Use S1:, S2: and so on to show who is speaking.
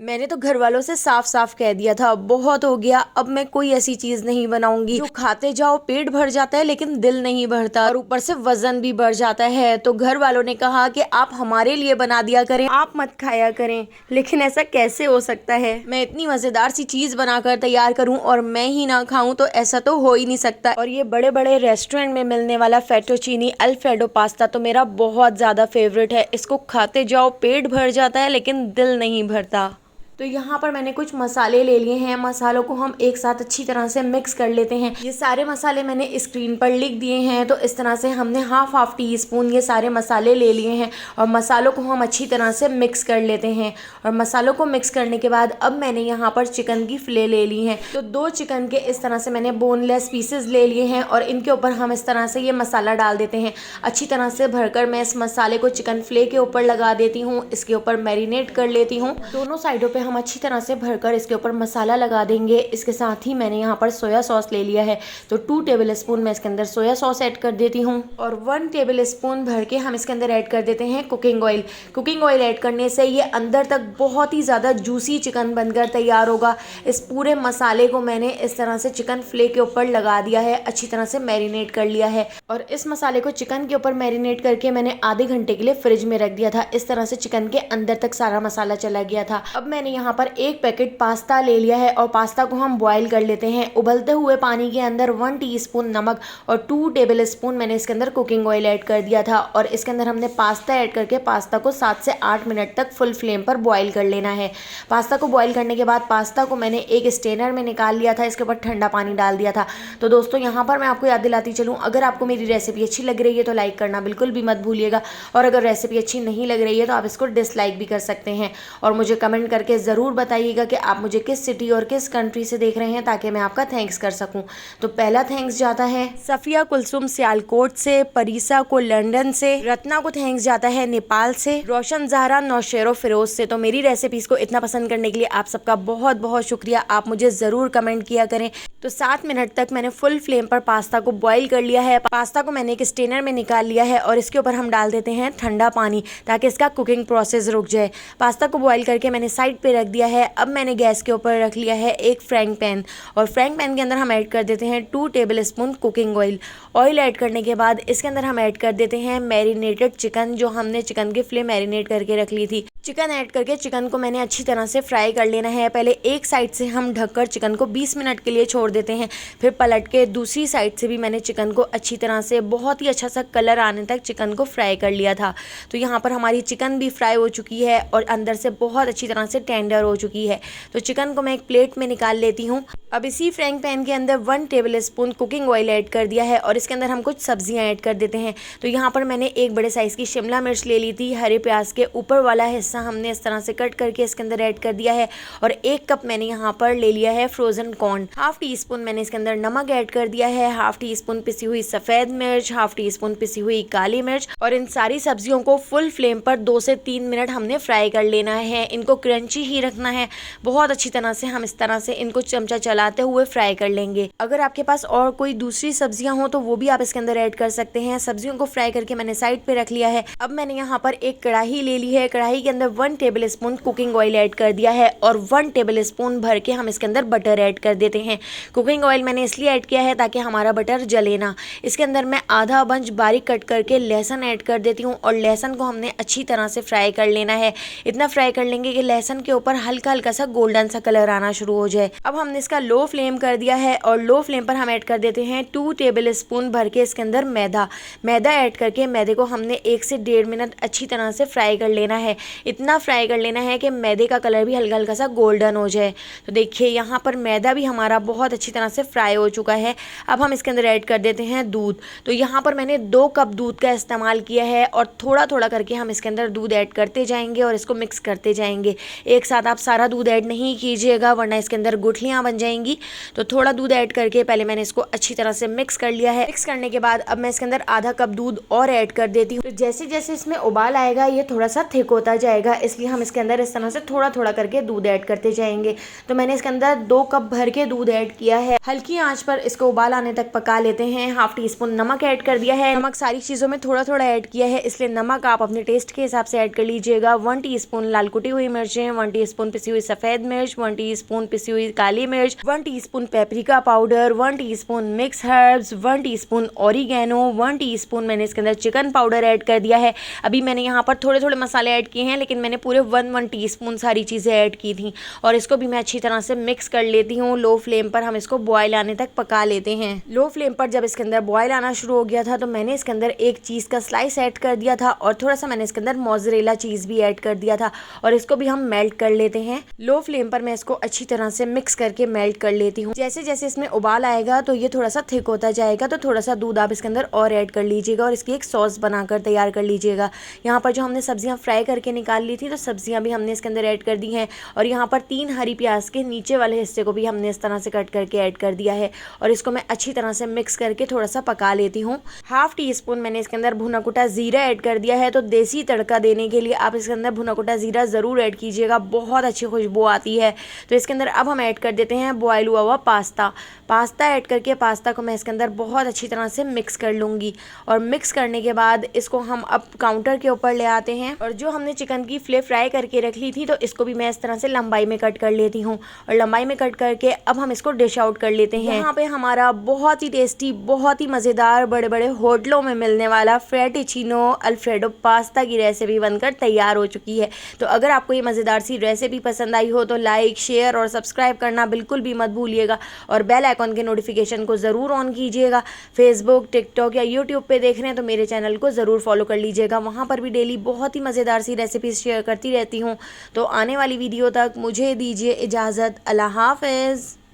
S1: मैंने तो घर वालों से साफ साफ कह दिया था, बहुत हो गया, अब मैं कोई ऐसी चीज नहीं बनाऊंगी जो खाते जाओ पेट भर जाता है लेकिन दिल नहीं भरता और ऊपर से वजन भी बढ़ जाता है। तो घर वालों ने कहा कि आप हमारे लिए बना दिया करें, आप मत खाया करें। लेकिन ऐसा कैसे हो सकता है, मैं इतनी मजेदार सी चीज बनाकर तैयार करूं और मैं ही ना खाऊं, तो ऐसा तो हो ही नहीं सकता। और ये बड़े बड़े रेस्टोरेंट में मिलने वाला फेटोचीनी अल्फ्रेडो पास्ता तो मेरा बहुत ज्यादा फेवरेट है। इसको खाते जाओ पेट भर जाता है लेकिन दिल नहीं भरता। तो यहाँ पर मैंने कुछ मसाले ले लिए हैं, मसालों को हम एक साथ अच्छी तरह से मिक्स कर लेते हैं। ये सारे मसाले मैंने स्क्रीन पर लिख दिए हैं। तो इस तरह से हमने हाफ टी स्पून ये सारे मसाले ले लिए हैं और मसालों को हम अच्छी तरह से मिक्स कर लेते हैं। और मसालों को मिक्स करने के बाद अब मैंने यहाँ पर चिकन की फिले ले ली हैं। तो 2 चिकन के इस तरह से मैंने बोनलेस पीसेस ले लिए हैं और इनके ऊपर हम इस तरह से ये मसाला डाल देते हैं। अच्छी तरह से भरकर मैं इस मसाले को चिकन फिले के ऊपर लगा देती हूँ, इसके ऊपर मैरिनेट कर लेती हूँ। दोनों साइडों पे हम अच्छी तरह से भरकर इसके ऊपर मसाला लगा देंगे। इसके साथ ही मैंने यहाँ पर सोया सॉस ले लिया है, तो 2 टेबल स्पून मैं इसके अंदर सोया सॉस ऐड कर देती हूँ और 1 टेबल स्पून भर के हम इसके अंदर ऐड कर देते हैं cooking oil. Cooking oil add करने से ये अंदर तक बहुत ही ज़्यादा जूसी चिकन बनकर तैयार होगा। इस पूरे मसाले को मैंने इस तरह से चिकन फिले के ऊपर लगा दिया है, अच्छी तरह से मैरिनेट कर लिया है और इस मसाले को चिकन के ऊपर मैरिनेट करके मैंने आधे घंटे के लिए फ्रिज में रख दिया था। इस तरह से चिकन के अंदर तक सारा मसाला चला गया था। अब मैंने यहाँ पर 1 पैकेट पास्ता ले लिया है और पास्ता को हम बॉईल कर लेते हैं। उबलते हुए पानी के अंदर 1 टीस्पून नमक और 2 टेबल स्पून मैंने इसके अंदर कुकिंग ऑयल ऐड कर दिया था और इसके अंदर हमने पास्ता ऐड करके पास्ता को 7 से 8 मिनट तक फुल फ्लेम पर बॉईल कर लेना है। पास्ता को बॉईल करने के बाद पास्ता को मैंने एक स्ट्रेनर में निकाल लिया था, इसके ऊपर ठंडा पानी डाल दिया था। तो दोस्तों यहाँ पर मैं आपको याद दिलाती चलूँ, अगर आपको मेरी रेसिपी अच्छी लग रही है तो लाइक करना बिल्कुल भी मत भूलिएगा और अगर रेसिपी अच्छी नहीं लग रही है तो आप इसको डिसलाइक भी कर सकते हैं और मुझे कमेंट करके ज़रूर बताइएगा कि आप मुझे किस सिटी और किस कंट्री से देख रहे हैं ताकि मैं आपका थैंक्स कर सकूं। तो पहला थैंक्स जाता है सफिया कुलसुम सियालकोट से, परिसा को लंदन से, रत्ना को थैंक्स जाता है नेपाल से, रोशन जहरा नौशेरो फिरोज से। तो मेरी रेसिपीज को इतना पसंद करने के लिए आप सबका बहुत बहुत शुक्रिया। आप मुझे ज़रूर कमेंट किया करें। तो 7 मिनट तक मैंने फुल फ्लेम पर पास्ता को बॉईल कर लिया है। पास्ता को मैंने एक स्ट्रेनर में निकाल लिया है और इसके ऊपर हम डाल देते हैं ठंडा पानी ताकि इसका कुकिंग प्रोसेस रुक जाए। पास्ता को बॉईल करके मैंने साइड पे रख दिया है। अब मैंने गैस के ऊपर रख लिया है एक फ्राइंग पैन और फ्राइंग पैन के अंदर हम ऐड कर देते हैं 2 table spoon cooking oil. Oil add करने के बाद इसके अंदर हम ऐड कर देते हैं मैरिनेटेड चिकन, जो हमने चिकन की फिले मैरिनेट करके रख ली थी। चिकन ऐड करके चिकन को मैंने अच्छी तरह से फ्राई कर लेना है। पहले एक साइड से हम ढककर चिकन को 20 मिनट के लिए छोड़ देते हैं, फिर पलट के दूसरी साइड से भी मैंने चिकन को अच्छी तरह से बहुत ही अच्छा सा कलर आने तक चिकन को फ्राई कर लिया था। तो यहाँ पर हमारी चिकन भी फ्राई हो चुकी है और अंदर से बहुत अच्छी तरह से टेंडर हो चुकी है। तो चिकन को मैं एक प्लेट में निकाल लेती हूँ। अब इसी फ्राइंग पैन के अंदर 1 table spoon cooking oil add कर दिया है और इसके अंदर हम कुछ सब्जियां ऐड कर देते हैं। तो यहाँ पर मैंने एक बड़े साइज़ की शिमला मिर्च ले ली थी। हरे प्याज के ऊपर वाला हिस्सा हमने इस तरह से कट करके इसके अंदर ऐड कर दिया है और 1 कप मैंने यहाँ पर ले लिया है frozen corn. Half tea spoon मैंने इसके अंदर नमक ऐड कर दिया है, हाफ टी स्पून पिसी हुई सफ़ेद मिर्च, हाफ टी स्पून पिसी हुई काली मिर्च और इन सारी सब्जियों को फुल फ्लेम पर 2 से 3 मिनट हमने फ्राई कर लेना है। इनको क्रंची ही रखना है, बहुत अच्छी तरह से हम इस तरह से इनको चमचा चलाते हुए फ्राई कर लेंगे। अगर आपके पास और कोई दूसरी सब्जियां हो तो वो भी आप इसके अंदर ऐड कर सकते हैं। सब्जियों को फ्राई करके मैंने साइड पे रख लिया है। अब मैंने यहाँ पर एक कढ़ाई ले ली है। कढ़ाई के अंदर 1 table spoon cooking oil add कर दिया है और 1 टेबल स्पून भर के हम इसके अंदर बटर ऐड कर देते हैं। कुकिंग ऑयल मैंने इसलिए ऐड किया है ताकि हमारा बटर जले ना। इसके अंदर मैं आधा बंच बारीक कट करके लहसुन ऐड कर देती हूँ और लहसुन को हमने अच्छी तरह से फ्राई कर लेना है। इतना फ्राई कर लेंगे कि लहसुन के ऊपर हल्का हल्का सा गोल्डन सा कलर आना शुरू हो जाए। अब हमने इसका लो फ्लेम कर दिया है और लो फ्लेम पर हम ऐड कर देते हैं 2 टेबल स्पून भर के इसके अंदर मैदा ऐड करके मैदे को हमने 1 से 1.5 मिनट अच्छी तरह से फ्राई कर लेना है। इतना फ्राई कर लेना है कि मैदे का कलर भी हल्का हल्का सा गोल्डन हो जाए। तो देखिए यहाँ पर मैदा भी हमारा बहुत अच्छी तरह से फ्राई हो चुका है। अब हम इसके अंदर ऐड कर देते हैं दूध। तो यहाँ पर मैंने 2 कप दूध का इस्तेमाल किया है और थोड़ा थोड़ा करके हम इसके अंदर दूध ऐड करते जाएंगे और इसको मिक्स करते जाएंगे। एक साथ आप सारा दूध ऐड नहीं कीजिएगा वरना इसके अंदर गुठलियाँ बन जाएंगी। तो थोड़ा दूध ऐड करके पहले मैंने इसको अच्छी तरह से मिक्स कर लिया है। मिक्स करने के बाद अब मैं इसके अंदर आधा कप दूध और ऐड कर देती हूँ। तो जैसे जैसे इसमें उबाल आएगा ये थोड़ा सा थिक होता जाएगा। जाएगा, इसलिए हम इसके अंदर इस तरह से थोड़ा थोड़ा करके दूध ऐड करते जाएंगे। तो मैंने इसके अंदर 2 कप भर के दूध ऐड किया है। हल्की आंच पर इसको उबाल आने तक पका लेते हैं। हाफ टी स्पून नमक ऐड कर दिया है। नमक सारी चीज़ों में थोड़ा थोड़ा ऐड किया है, इसलिए नमक आप अपने टेस्ट के हिसाब से ऐड कर लीजिएगा। 1 टीस्पून लाल कुटी हुई मिर्चें, 1 टीस्पून पिसी हुई सफ़ेद मिर्च, 1 टीस्पून पिसी हुई काली मिर्च, 1 teaspoon paprika powder, 1 teaspoon mix herbs, 1 teaspoon oregano, 1 teaspoon मैंने इसके अंदर चिकन पाउडर ऐड कर दिया है। अभी मैंने यहाँ पर थोड़े थोड़े मसाले ऐड किए हैं, लेकिन मैंने पूरे 1 टीस्पून सारी चीज़ें ऐड की थी। और इसको भी मैं अच्छी तरह से मिक्स कर लेती हूँ। लो फ्लेम पर हम इसको बॉयल आने तक पका लेते हैं। लो फ्लेम पर जब इसके अंदर बॉयल आना शुरू हो गया था तो मैंने इसके अंदर एक चीज़ का स्लाइस ऐड कर दिया था और थोड़ा सा मैंने इसके अंदर मोज़रेला चीज़ भी ऐड कर दिया था और इसको भी हम मेल्ट कर लेते हैं। लो फ्लेम पर मैं इसको अच्छी तरह से मिक्स करके मेल्ट कर लेती हूँ। जैसे जैसे इसमें उबाल आएगा तो ये थोड़ा सा थिक होता जाएगा, तो थोड़ा सा दूध आप इसके अंदर और ऐड कर लीजिएगा और इसकी एक सॉस बनाकर तैयार कर लीजिएगा। यहाँ पर जो हमने सब्जियाँ फ्राई करके निकाल ली थी तो सब्जियाँ भी हमने इसके अंदर ऐड कर दी हैं और यहाँ पर 3 हरी प्याज के नीचे वाले हिस्से को भी हमने इस तरह से कट करके ऐड कर दिया है और इसको मैं अच्छी तरह से मिक्स करके थोड़ा सा पका लेती हूँ। हाफ टी स्पून मैंने इसके अंदर भुना कुटा जीरा ऐड कर दिया है। तो देसी तड़का देने के लिए आप इसके अंदर भुना कुटा जीरा ज़रूर ऐड कीजिएगा, बहुत अच्छी खुशबू आती है। तो इसके अंदर अब हम ऐड कर देते हैं बॉयल हुआ हुआ पास्ता ऐड करके पास्ता को मैं इसके अंदर बहुत अच्छी तरह से मिक्स कर लूँगी और मिक्स करने के बाद इसको हम अब काउंटर के ऊपर ले आते हैं। और जो हमने चिकन की फिले फ्राई करके रख ली थी तो इसको भी मैं इस तरह से लंबाई में कट कर लेती हूँ और लंबाई में कट करके अब हम इसको डिश आउट कर लेते हैं। यहाँ पे हमारा बहुत ही टेस्टी, बहुत ही मज़ेदार, बड़े बड़े होटलों में मिलने वाला फेटिचिनो अल्फ्रेडो पास्ता की रेसिपी बनकर तैयार हो चुकी है। तो अगर आपको ये मज़ेदार सी रेसिपी पसंद आई हो तो लाइक, शेयर और सब्सक्राइब करना बिल्कुल भी मत भूलिएगा और बेल आइकॉन के नोटिफिकेशन को ज़रूर ऑन कीजिएगा। फेसबुक, टिकटॉक या यूट्यूब पे देख रहे हैं तो मेरे चैनल को ज़रूर फॉलो कर लीजिएगा, वहाँ पर भी डेली बहुत ही मज़ेदार सी रेसिपीज़ शेयर करती रहती हूँ। तो आने वाली वीडियो तक मुझे दीजिए इजाज़त। अल्लाह हाफ़िज़।